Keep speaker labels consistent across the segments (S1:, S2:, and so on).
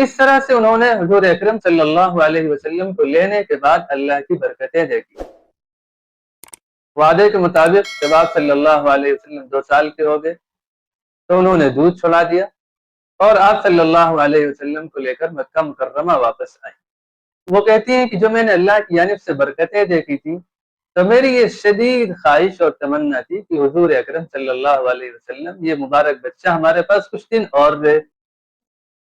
S1: اس طرح سے انہوں نے حضور اکرم صلی اللہ علیہ وسلم کو لینے کے بعد اللہ کی برکتیں دیکھی۔ وعدے کے مطابق جب آپ صلی اللہ علیہ وسلم 2 سال کے ہو گئے تو انہوں نے دودھ چھڑا دیا اور آپ صلی اللہ علیہ وسلم کو لے کر مکہ مکرمہ واپس آئے۔ وہ کہتی ہیں کہ جو میں نے اللہ کی جانب سے برکتیں دیکھی تھی تو میری یہ شدید خواہش اور تمنا تھی کہ حضور اکرم صلی اللہ علیہ وسلم یہ مبارک بچہ ہمارے پاس کچھ دن اور رہے۔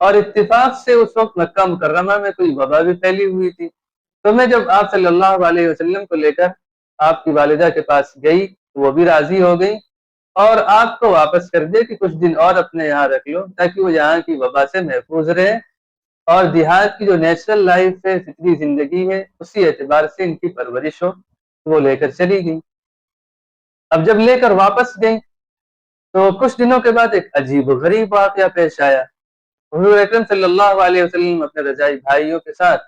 S1: اور اتفاق سے اس وقت مکہ مکرمہ میں کوئی وبا بھی پھیلی ہوئی تھی، تو میں جب آپ صلی اللہ علیہ وسلم کو لے کر آپ کی والدہ کے پاس گئی وہ بھی راضی ہو گئی اور آپ کو واپس کر دے کہ کچھ دن اور اپنے یہاں رکھ لو تاکہ وہ یہاں کی وبا سے محفوظ رہے، اور دیہات کی جو نیچرل لائف ہے، فطری زندگی ہے، اسی اعتبار سے ان کی پرورش ہو۔ وہ لے کر چلی گئی۔ اب جب لے کر واپس گئی تو کچھ دنوں کے بعد ایک عجیب و غریب واقعہ پیش آیا۔ حضور اکرم صلی اللہ علیہ وسلم اپنے رضاعی بھائیوں کے ساتھ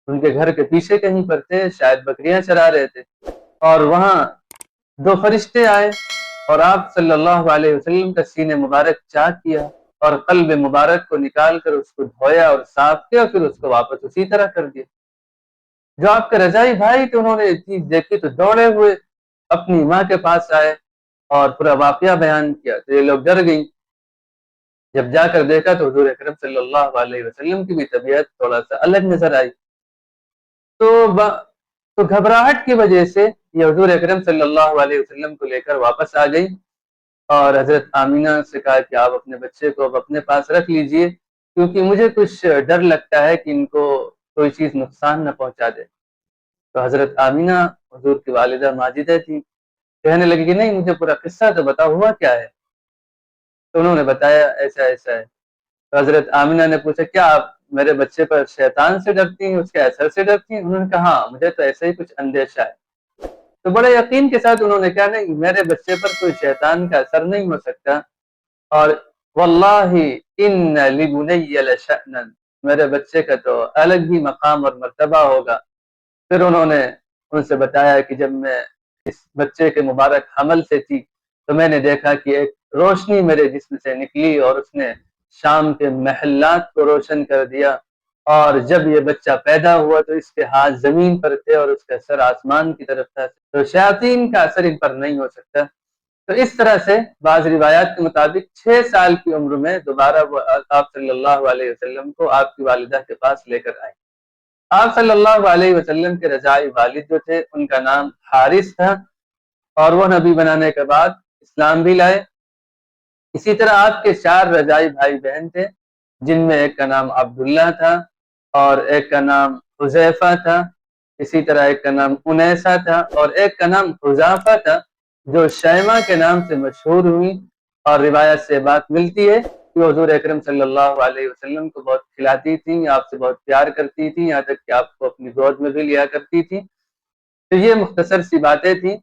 S1: ان کے گھر کے پیچھے کہیں پر تھے، شاید بکریاں چرا رہے تھے، اور وہاں 2 فرشتے آئے اور آپ صلی اللہ علیہ وسلم کا سینے مبارک چاک کیا اور قلب مبارک کو نکال کر اس کو دھویا اور صاف کیا، پھر اس کو واپس اسی طرح کر دیا۔ جو آپ کے رضاعی بھائی تھے انہوں نے یہ چیز دیکھی تو دوڑے ہوئے اپنی ماں کے پاس آئے اور پورا واقعہ بیان کیا، تو یہ لوگ ڈر گئی۔ جب جا کر دیکھا تو حضور اکرم صلی اللہ علیہ وسلم کی بھی طبیعت تھوڑا سا الگ نظر آئی، تو گھبراہٹ کی وجہ سے یہ حضور اکرم صلی اللہ علیہ وسلم کو لے کر واپس آ گئی اور حضرت آمینہ سے کہا کہ آپ اپنے بچے کو اب اپنے پاس رکھ لیجئے، کیونکہ مجھے کچھ ڈر لگتا ہے کہ ان کو کوئی چیز نقصان نہ پہنچا دے۔ تو حضرت آمینہ حضور کی والدہ ماجدہ تھی، کہنے لگی کہ نہیں مجھے پورا قصہ تو بتا، ہوا کیا ہے؟ تو انہوں نے بتایا ایسا ایسا ہے۔ تو حضرت آمینہ نے پوچھا کیا آپ میرے بچے پر شیطان سے ڈرتی ہیں، اس کے اثر سے ڈرتی ہیں؟ انہوں نے کہا ہاں مجھے تو ایسا ہی کچھ اندیشہ ہے۔ تو بڑے یقین کے ساتھ انہوں نے کہا نہیں میرے بچے پر کوئی شیطان کا اثر نہیں ہو سکتا، اور واللہ ان لبنی لشأنا، میرے بچے کا تو الگ ہی مقام اور مرتبہ ہوگا۔ پھر انہوں نے ان سے بتایا کہ جب میں اس بچے کے مبارک حمل سے تھی تو میں نے دیکھا کہ ایک روشنی میرے جسم سے نکلی اور اس نے شام کے محلات کو روشن کر دیا، اور جب یہ بچہ پیدا ہوا تو اس کے ہاتھ زمین پر تھے اور اس کا سر آسمان کی طرف تھا، تو شیاطین کا اثر ان پر نہیں ہو سکتا۔ تو اس طرح سے بعض روایات کے مطابق 6 سال کی عمر میں دوبارہ وہ آپ صلی اللہ علیہ وسلم کو آپ کی والدہ کے پاس لے کر آئے۔ آپ صلی اللہ علیہ وسلم کے رضاعی والد جو تھے ان کا نام حارث تھا، اور وہ نبی بنانے کے بعد اسلام بھی لائے۔ اسی طرح آپ کے 4 رضاعی بھائی بہن تھے، جن میں ایک کا نام عبداللہ تھا اور ایک کا نام حذیفہ تھا، اسی طرح ایک کا نام انیسہ تھا اور ایک کا نام حذافہ تھا، جو شیمہ کے نام سے مشہور ہوئی۔ اور روایت سے بات ملتی ہے کہ حضور اکرم صلی اللہ علیہ وسلم کو بہت کھلاتی تھیں، آپ سے بہت پیار کرتی تھیں، یہاں تک کہ آپ کو اپنی گود میں بھی لیا کرتی تھیں۔ تو یہ مختصر سی باتیں تھیں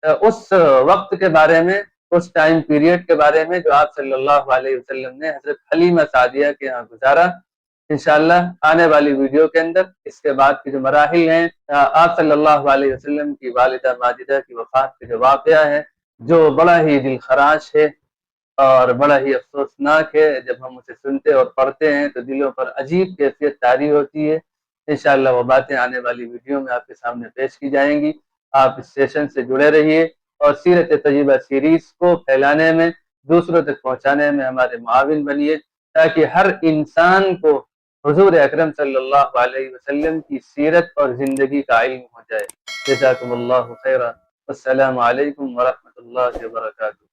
S1: اس وقت کے بارے میں، اس ٹائم پیریڈ کے بارے میں جو آپ صلی اللہ علیہ وسلم نے حضرت حلیمہ سعدیہ کے ہاں گزارا۔ انشاءاللہ آنے والی ویڈیو کے اندر اس کے بعد کے جو مراحل ہیں، آپ صلی اللہ علیہ وسلم کی والدہ ماجدہ کی وفات کے جو واقعہ ہے، جو بڑا ہی دل خراش ہے اور بڑا ہی افسوسناک ہے، جب ہم اسے سنتے اور پڑھتے ہیں تو دلوں پر عجیب کیفیت طاری ہوتی ہے۔ انشاءاللہ وہ باتیں آنے والی ویڈیو میں آپ کے سامنے پیش کی جائیں گی۔ آپ اس سیشن سے جڑے رہیے اور سیرت طیبہ سیریز کو پھیلانے میں، دوسروں تک پہنچانے میں ہمارے معاون بنیے، تاکہ ہر انسان کو حضور اکرم صلی اللہ علیہ وسلم کی سیرت اور زندگی کا علم ہو جائے۔ جزاکم اللہ خیرا، السلام علیکم ورحمۃ اللہ وبرکاتہ۔